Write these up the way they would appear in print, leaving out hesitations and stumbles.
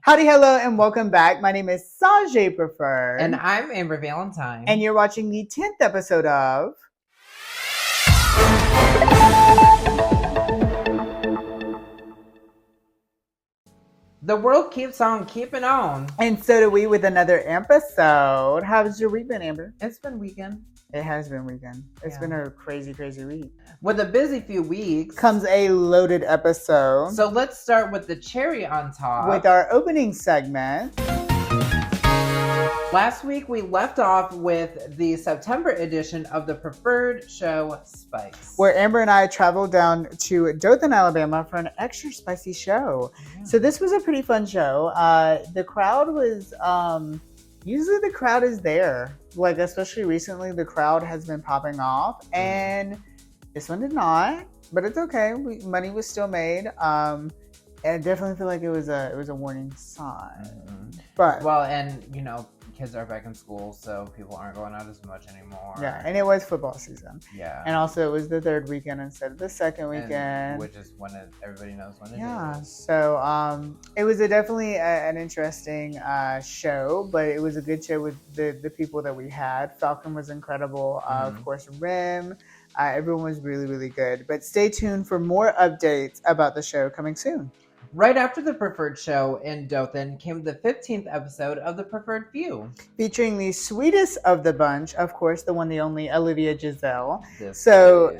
Howdy, hello, and welcome back. My name is Sagé Preferred. And I'm Amber Valentine. And you're watching the 10th episode of The World Keeps On Keeping On. And so do we with another episode. How's your week been, Amber? It's been weekend. It has been weekend. It's been a crazy, crazy week. With a busy few weeks comes a loaded episode. So let's start with the cherry on top. With our opening segment. Last week we left off with the September edition of the Preferred show Spice, where Amber and I traveled down to Dothan, Alabama for an extra spicy show. Yeah. So this was a pretty fun show. The crowd was, usually the crowd is there. Like, especially recently, the crowd has been popping off. And this one did not, but it's okay. Money was still made. And I definitely feel like it was a warning sign. Mm-hmm. But well, and you know, kids are back in school, so people aren't going out as much anymore. Yeah, and it was football season. Yeah. And also it was the third weekend instead of the second weekend. Which is when everybody knows when it is. Yeah, so it was definitely an interesting show, but it was a good show with the people that we had. Falcon was incredible. Of course, Rim. Everyone was really, really good. But stay tuned for more updates about the show coming soon. Right after the Preferred show in Dothan came the 15th episode of the Preferred Few. Featuring the sweetest of the bunch, of course, the one, the only, Olivia Giselle. You said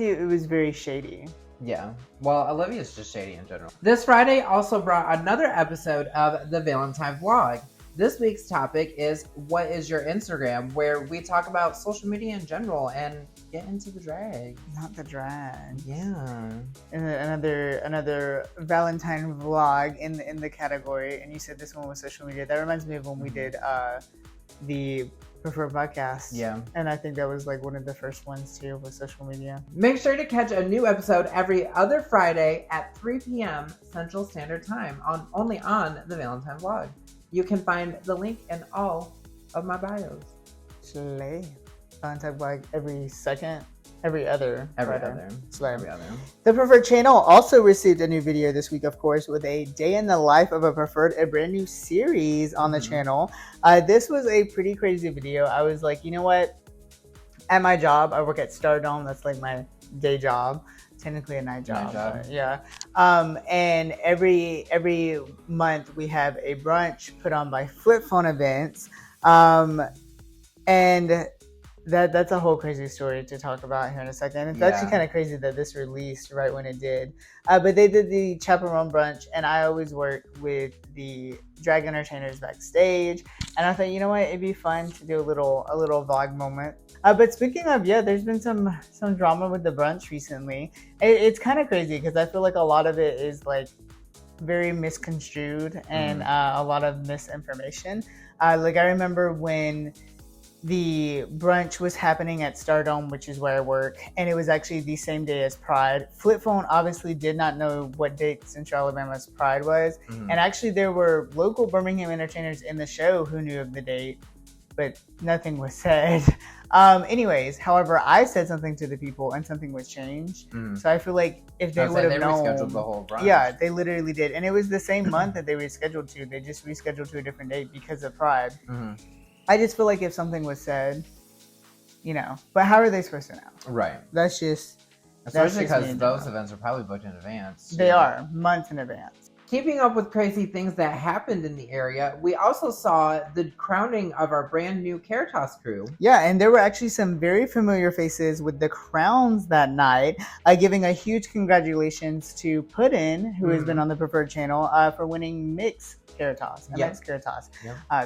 it was very shady. Yeah. Well, Olivia's just shady in general. This Friday also brought another episode of the Valentine vlog. This week's topic is What is your Instagram? Where we talk about social media in general and get into the drag. Not the drag. Yeah. And another Valentine vlog in the category. And you said this one was social media. That reminds me of when we did the Preferred podcast. Yeah. And I think that was like one of the first ones too with social media. Make sure to catch a new episode every other Friday at 3 p.m. Central Standard Time only on the Valentine vlog. You can find the link in all of my bios. Slay. Valentine vlog every other. Slay. Every other. The Preferred channel also received a new video this week, of course, with a day in the life of a Preferred, a brand new series on the channel. This was a pretty crazy video. I was like, you know what? At my job, I work at Stardome. That's like my day job. Technically a night job. But yeah. And every month we have a brunch put on by Flip Phone Events. And that's a whole crazy story to talk about here in a second. It's actually kind of crazy that this released right when it did. But they did the chaperone brunch, and I always work with the drag entertainers backstage. And I thought, you know what, it'd be fun to do a little vlog moment. But speaking of, there's been some drama with the brunch recently. It's kind of crazy because I feel like a lot of it is like very misconstrued and a lot of misinformation. Like I remember when the brunch was happening at Stardome, which is where I work, and it was actually the same day as Pride. Flip Phone obviously did not know what date Central Alabama's Pride was. And actually there were local Birmingham entertainers in the show who knew of the date, but nothing was said. Anyways, however, I said something to the people and something was changed. So I feel like if they would have known, rescheduled the whole brunch. Yeah, they literally did. And it was the same month that they rescheduled to. They just rescheduled to a different date because of Pride. I just feel like if something was said, you know, but how are they supposed to know? Right. That's just... Especially because those events are probably booked in advance. They are, months in advance. Keeping up with crazy things that happened in the area, we also saw the crowning of our brand new Carrot Toss crew. Yeah, and there were actually some very familiar faces with the crowns that night, giving a huge congratulations to Puddin, who has been on the Preferred channel, for winning Mixed Carrot Toss. Mixed Carrot Toss.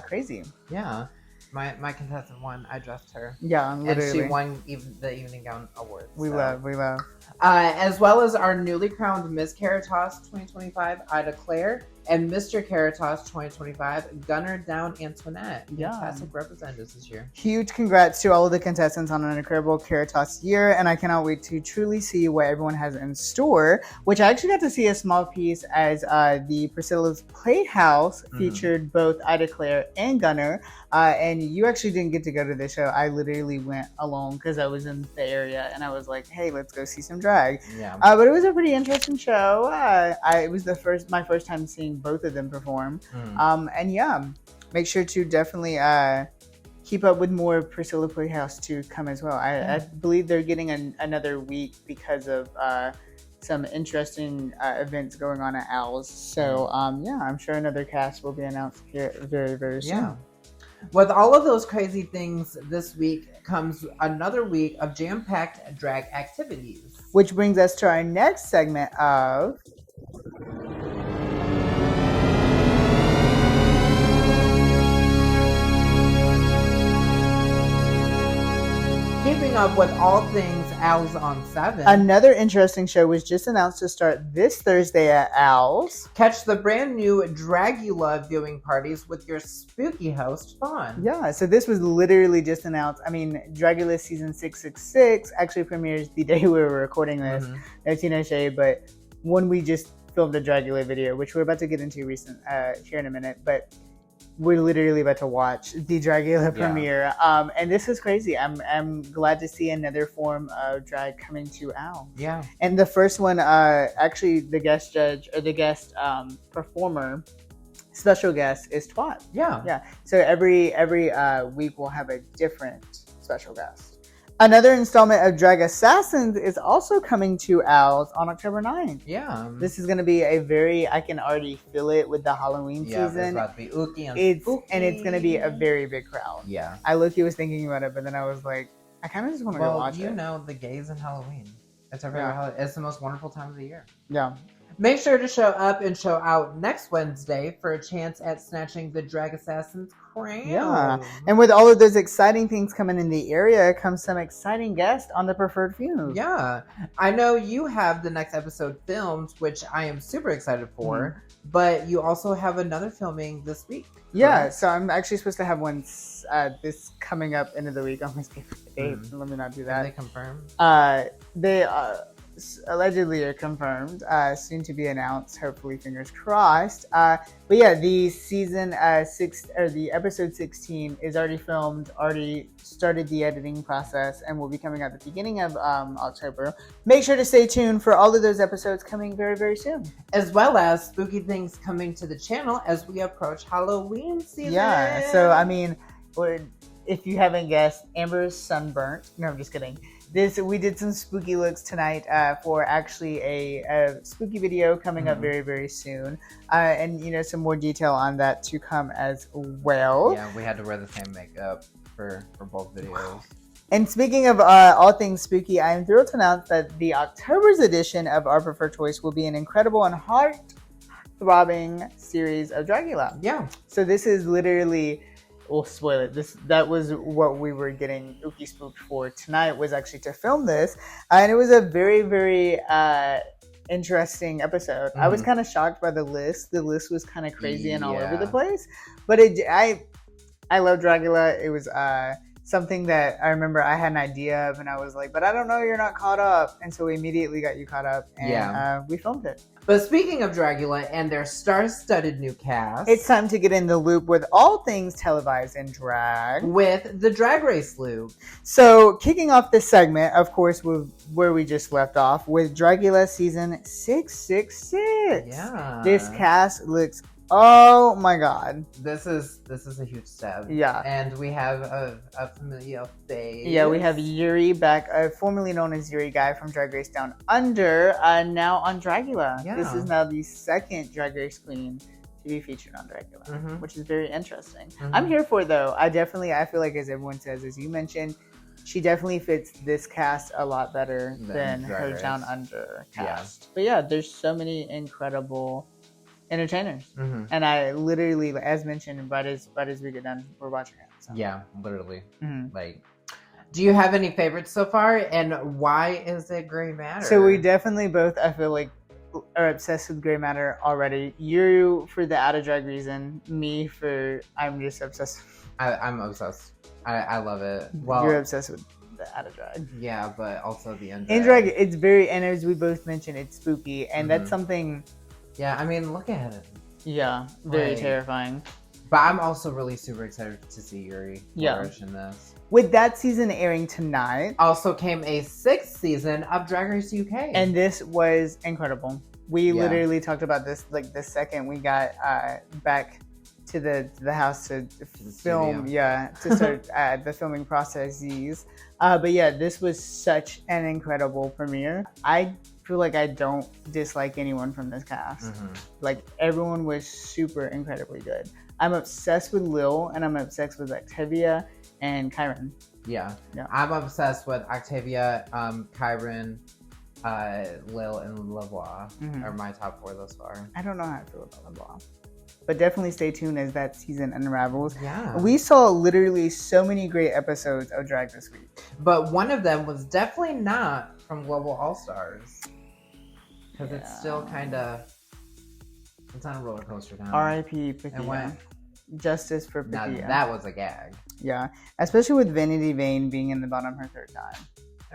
Crazy. Yeah. My contestant won. I dressed her. Yeah, literally. And she won the evening gown award. We love. As well as our newly crowned Miss Carrot Toss 2025, Ida Claire, and Mr. Carrot Toss 2025, Gunner Down Antoinette. Fantastic representatives this year. Huge congrats to all of the contestants on an incredible Carrot Toss year, and I cannot wait to truly see what everyone has in store, which I actually got to see a small piece as the Priscilla's Playhouse featured both Ida Claire and Gunner, and you actually didn't get to go to the show. I literally went alone because I was in the area, and I was like, hey, let's go see some from drag. Yeah. But it was a pretty interesting show. It was my first time seeing both of them perform. And yeah, make sure to definitely keep up with more Priscilla Playhouse to come as well. I believe they're getting another week because of some interesting events going on at Owls. So yeah, I'm sure another cast will be announced here very, very soon. Yeah. With all of those crazy things, this week comes another week of jam-packed drag activities. Which brings us to our next segment of... Keeping up with all things Owls on 7. Another interesting show was just announced to start this Thursday at Owls. Catch the brand new Dragula viewing parties with your spooky host, Fawn. Yeah, so this was literally just announced. I mean, Dragula season 666 actually premieres the day we were recording this. No tea, no shade, but when we just filmed a Dragula video, which we're about to get into here in a minute, but we're literally about to watch the Dragula premiere. And this is crazy. I'm glad to see another form of drag coming to Owl. Yeah. And the first one, actually the guest judge or the guest performer, special guest is Twat. Yeah. Yeah. So every week we'll have a different special guest. Another installment of Drag Assassins is also coming to Owls on October 9th. Yeah. This is going to be I can already feel it with the Halloween season. It's about to be ooky and spooky. And it's going to be a very big crowd. Yeah. I low-key was thinking about it, but then I was like, I kind of just want to go watch it. Well, you know, the gays in Halloween. It's our favorite holiday. It's the most wonderful time of the year. Yeah. Make sure to show up and show out next Wednesday for a chance at snatching the Drag Assassin's crown. Yeah. And with all of those exciting things coming in the area comes some exciting guests on the preferred few. Yeah. I know you have the next episode filmed, which I am super excited for, but you also have another filming this week. Yeah. Correct? So I'm actually supposed to have one this coming up end of the week. I almost gave the date. Let me not do that. Are they confirmed? They allegedly are confirmed, soon to be announced, hopefully, fingers crossed. But yeah, the season 6 or the episode 16 is already filmed, already started the editing process, and will be coming out at the beginning of October. Make sure to stay tuned for all of those episodes coming very, very soon, as well as spooky things coming to the channel as we approach Halloween season. Yeah. So I mean, if you haven't guessed, Amber's sunburnt. No, I'm just kidding. We did some spooky looks tonight for actually a spooky video coming up very, very soon. And, some more detail on that to come as well. Yeah, we had to wear the same makeup for both videos. And speaking of all things spooky, I am thrilled to announce that the October's edition of Our Preferred Choice will be an incredible and heart-throbbing series of Dragula. Yeah. So this is literally... We'll spoil it. That was what we were getting ooky spooked for tonight, was actually to film this. And it was a very, very interesting episode. I was kind of shocked by the list. The list was kind of crazy and all over the place. But I love Dragula. It was something that I remember I had an idea of, and I was like, but I don't know, you're not caught up. And so we immediately got you caught up, and we filmed it. But speaking of Dragula and their star-studded new cast, it's time to get in the loop with all things televised in drag. With the Drag Race loop. So, kicking off this segment, of course, where we just left off, with Dragula season 666. Yeah. This cast looks... Oh my god. This is a huge step. Yeah. And we have a familiar face. Yeah, we have Yuri back, formerly known as Yuri Guy from Drag Race Down Under, now on Dragula. Yeah. This is now the second Drag Race queen to be featured on Dragula, which is very interesting. I'm here for it, though. I feel like, as everyone says, as you mentioned, she definitely fits this cast a lot better than her Down Under cast. Yeah. But yeah, there's so many incredible entertainers, and I literally, as mentioned, right as we get done, we're watching it. So. Yeah, literally. Like, do you have any favorites so far, and why is it Grey Matter? So we definitely both, I feel like, are obsessed with Grey Matter already. You for the out of drag reason, me for I'm just obsessed. I'm obsessed. I love it. Well, you're obsessed with the out of drag. Yeah, but also the in drag. It's very, and as we both mentioned, it's spooky, and that's something. Yeah, I mean, look at it. Yeah, very terrifying. But I'm also really super excited to see Yuri flourish in this. With that season airing tonight, also came a 6th season of Drag Race UK. And this was incredible. We literally talked about this like the second we got back to the house to film. To start the filming processes. But yeah, this was such an incredible premiere. I feel like I don't dislike anyone from this cast. Like, everyone was super incredibly good. I'm obsessed with Lil, and I'm obsessed with Octavia and Kyron. Yeah. I'm obsessed with Octavia, Kyron, Lil, and Lavoie are my top 4 thus far. I don't know how I feel about Lavoie. But definitely stay tuned as that season unravels. Yeah. We saw literally so many great episodes of Drag this week. But one of them was definitely not from Global All-Stars. Because it's still kind of... It's on a roller coaster now. R.I.P. Pakia. Justice for Pakia. Now, that was a gag. Yeah. Especially with Vanity Vane being in the bottom her 3rd time.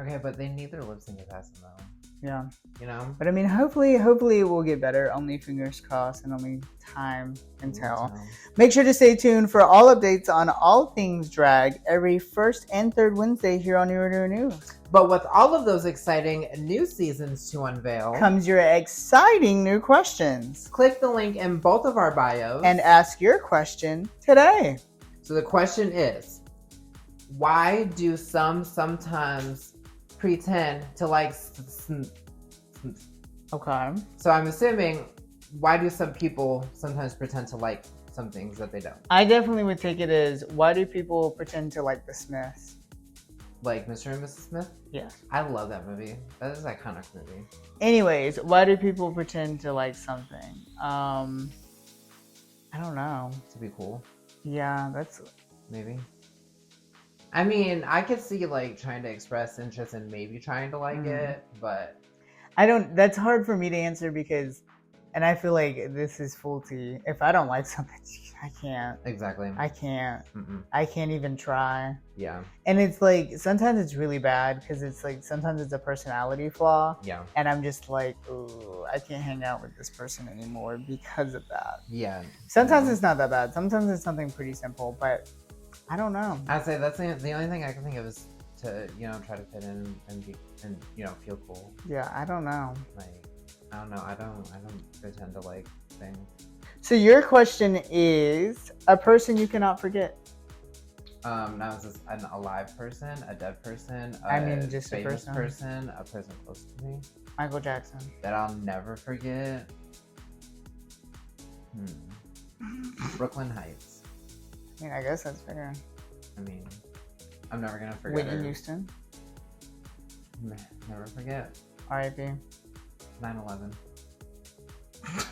Okay, but they neither lip-sync a test, though. Yeah. You know? But I mean, hopefully it will get better. Only fingers crossed, and only time can tell. Make sure to stay tuned for all updates on all things drag every 1st and 3rd Wednesday here on New News. But with all of those exciting new seasons to unveil, comes your exciting new questions. Click the link in both of our bios and ask your question today. So the question is, why do some sometimes pretend to like... Okay. So I'm assuming, why do some people sometimes pretend to like some things that they don't? I definitely would take it as, why do people pretend to like the Smiths? Like Mr. and Mrs. Smith? Yeah. I love that movie. That is an iconic movie. Anyways, why do people pretend to like something? I don't know. To be cool? Yeah, that's... Maybe. I mean, I could see like trying to express interest in maybe trying to like it, but... That's hard for me to answer because, and I feel like this is full tea. If I don't like something, I can't. Exactly. I can't. Mm-mm. I can't even try. Yeah. And it's like, sometimes it's really bad because it's like, sometimes it's a personality flaw. Yeah. And I'm just like, ooh, I can't hang out with this person anymore because of that. Yeah. Sometimes it's not that bad. Sometimes it's something pretty simple, but I don't know. I'd say that's the only thing I can think of is to, try to fit in and be, and, feel cool. Yeah, I don't know. Like, I don't know. I don't pretend to like things. So your question is, a person you cannot forget. Now is this an alive person, a dead person, just a famous person, a person close to me? Michael Jackson. That I'll never forget. Brooklyn Heights. I mean, I guess that's fair. I mean, I'm never gonna forget Whitney her. Houston. Never forget. R.I.P. 9/11.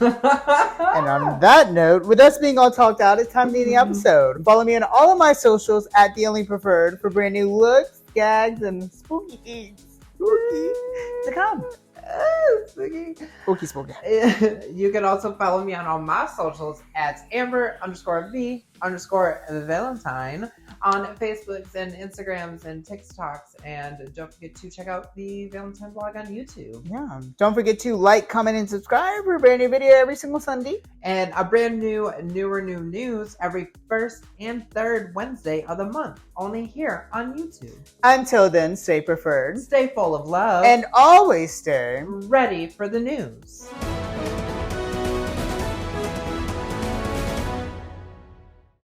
And on that note, with us being all talked out, it's time to end the episode. Follow me on all of my socials at The Only Preferred for brand new looks, gags, and spooky to come. Spooky. You can also follow me on all my socials at Amber_V_Valentine on Facebooks and Instagrams and TikToks. And don't forget to check out the Valentine blog on YouTube. Yeah. Don't forget to like, comment, and subscribe for a brand new video every single Sunday. And a brand new news every 1st and 3rd Wednesday of the month. Only here on YouTube. Until then, stay preferred. Stay full of love. And always stay ready for the news.